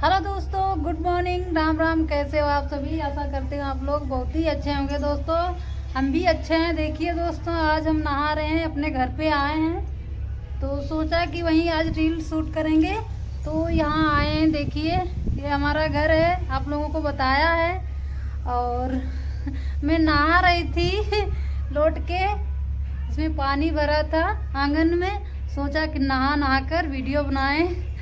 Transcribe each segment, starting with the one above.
Hello दोस्तों, good morning, Ram Ram. कैसे हो आप सभी? आशा करते हैं आप लोग बहुत ही अच्छे होंगे। दोस्तों हम भी अच्छे हैं। देखिए दोस्तों, आज हम नहा रहे हैं, अपने घर पे आए हैं तो सोचा कि वहीं आज रील शूट करेंगे। तो यहाँ आए हैं, देखिए ये हमारा घर है, आप लोगों को बताया है। और मैं नहा रही थी लौट के, इसमें पानी भरा था आंगन में, सोचा कि नहा नहा कर वीडियो बनाएं।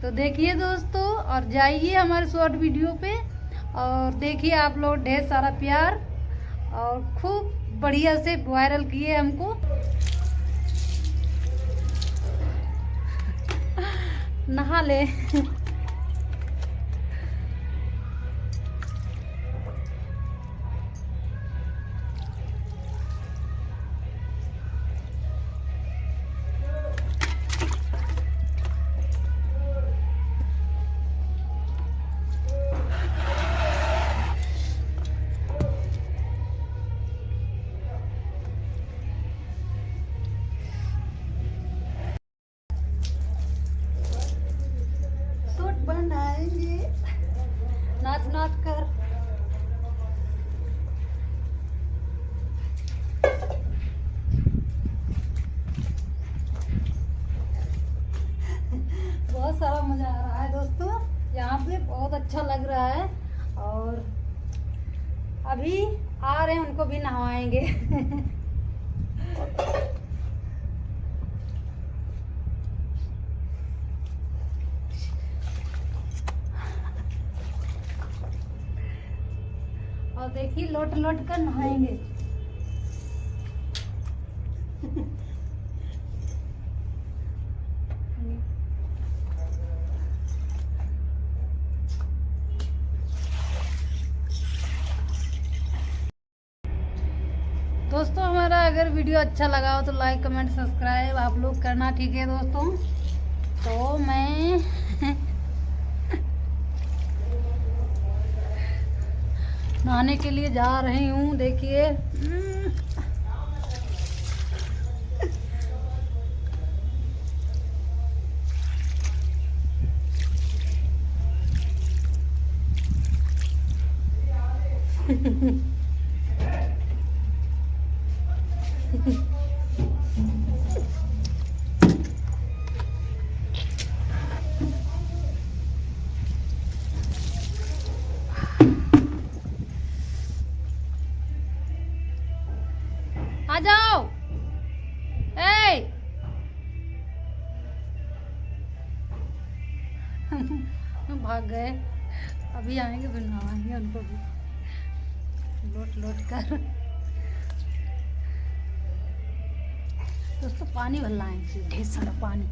तो देखिए दोस्तों, और जाइए हमारे शॉर्ट वीडियो पे और देखिए आप लोग ढेर सारा प्यार और खूब बढ़िया से वायरल किए हमको। नहा ले शूट बनाएंगे नाच नाच कर। बहुत सारा मजा आ रहा है दोस्तों, यहाँ पे बहुत अच्छा लग रहा है। और अभी आ रहे हैं, उनको भी नहवाएंगे और देखिए लौट लौट कर नहाएंगे दोस्तों। हमारा अगर वीडियो अच्छा लगा हो तो लाइक कमेंट सब्सक्राइब आप लोग करना, ठीक है दोस्तों। तो मैं नहाने के लिए जा रही हूँ, देखिए आ जाओ। ए भाग गए, अभी आएंगे फिर नहाएंगे उनको भी लौट लौट कर। दोस्तों पानी भर लाएंगे, ढेर सारा पानी।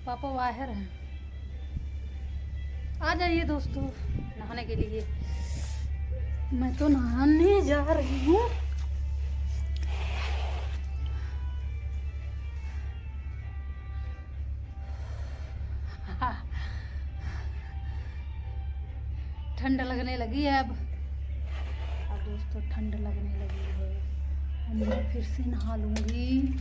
पापा बाहर हैं, आ जाइए दोस्तों नहाने के लिए। मैं तो नहाने जा रही हूँ। ठंड लगने लगी है अब दोस्तों, ठंड लगने लगी है। मैं फिर से नहा लूंगी।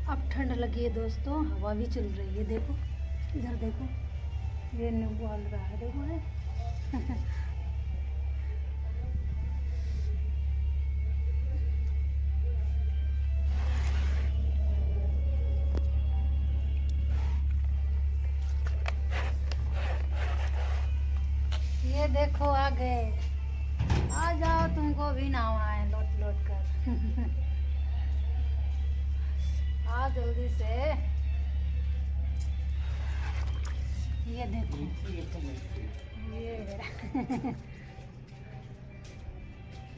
अब ठंड लगी है दोस्तों, हवा भी चल रही है। देखो इधर देखो, ये नींबू हल रहा है, देखो है। ये देखो आ गए, आ जाओ, तुमको भी नाव आए लौट लौट कर। आ जल्दी से। ये देखो ये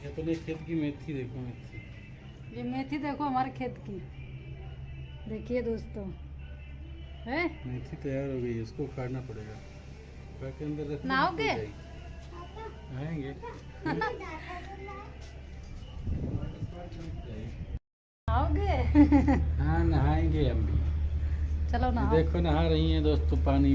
अपने खेत की मेथी देखो, मेथी। ये मेथी देखो हमारे खेत की, देखिए दोस्तों है। मेथी तैयार हो गई है, इसको काटना पड़ेगा, काट के अंदर रखना। नहाओगे? आएंगे। नहाओगे? हाँ नहाएंगे हम भी। चलो नहाओ। देखो नहा रही हैं दोस्तों, पानी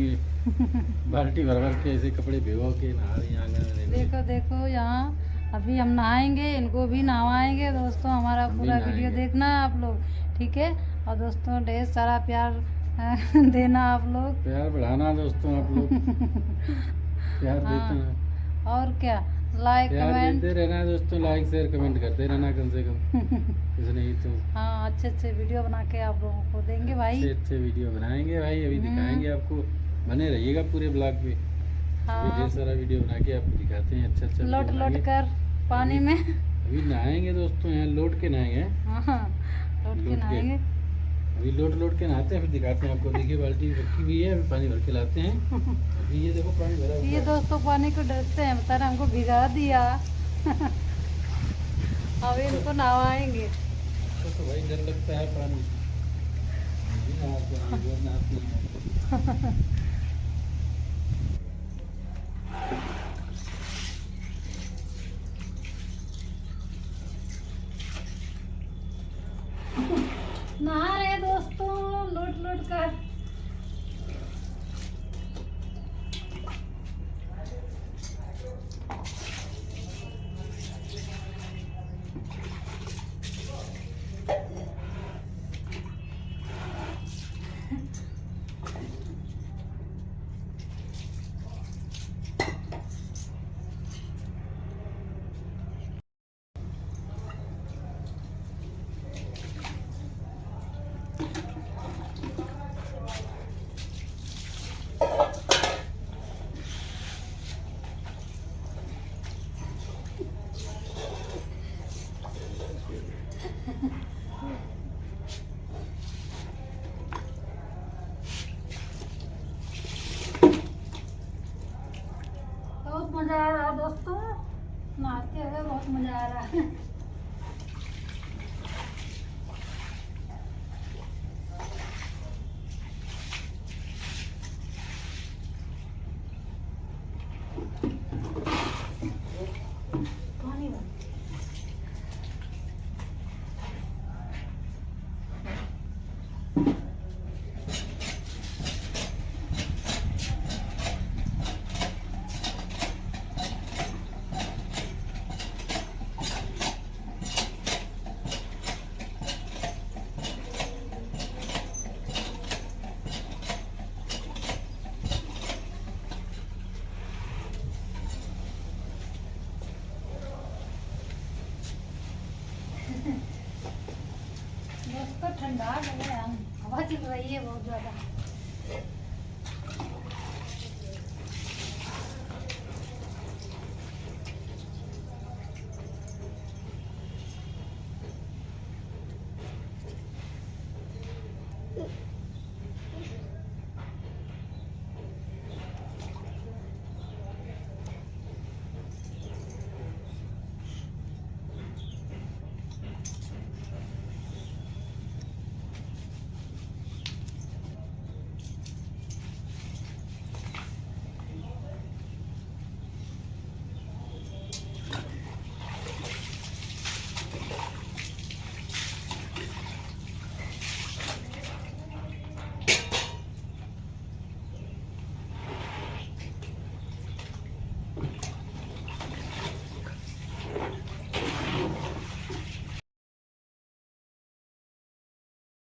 बाल्टी भर भर के ऐसे कपड़े भिगो के नहा रही हैं आंगन में। देखो देखो यहाँ अभी हम नहाएंगे, इनको भी नहवाएंगे दोस्तों। हमारा पूरा वीडियो देखना आप लोग, ठीक है। और दोस्तों ढेर सारा प्यार देना आप लोग, प्यार बढ़ाना दोस्तों आप लोग। प्यार देते हैं और क्या, लाइक कमेंट देते रहना दोस्तों, लाइक शेयर कमेंट करते रहना कम से कम। कुछ नहीं तो हाँ, अच्छे अच्छे वीडियो बना के आप लोगों को देंगे भाई, अच्छे अच्छे वीडियो बनाएंगे भाई, अभी दिखाएंगे आपको। बने रहिएगा पूरे ब्लॉग पे। हाँ, ढेर सारा वीडियो बना के आपको दिखाते हैं, अच्छा अच्छा लोट लोट कर पानी में। अभी नहाएंगे दोस्तों, यहाँ लोट के नहाएंगे। हाँ, लोट के नहाएंगे। अभी लोट के नहाते हैं, फिर दिखाते हैं आपको। देखिए बाल्टी रखी हुई है, अभी पानी भर के लाते हैं। अभी ये देखो पानी भरा हुआ है। ये दोस्तों पानी को डरते हैं, बता रहे हमको भिगा दिया। अभी इनको नहवाएंगे। तो भाई डर लगता है पानी से। नहाती हैं। नहा रहे दोस्तों लोट लोट कर। बहुत मजा आ रहा है दोस्तों, नहाते हुए बहुत मजा आ रहा है। पानी भर। दोस्तों ठंडा गए हम, हवा चल रही है बहुत ज़्यादा।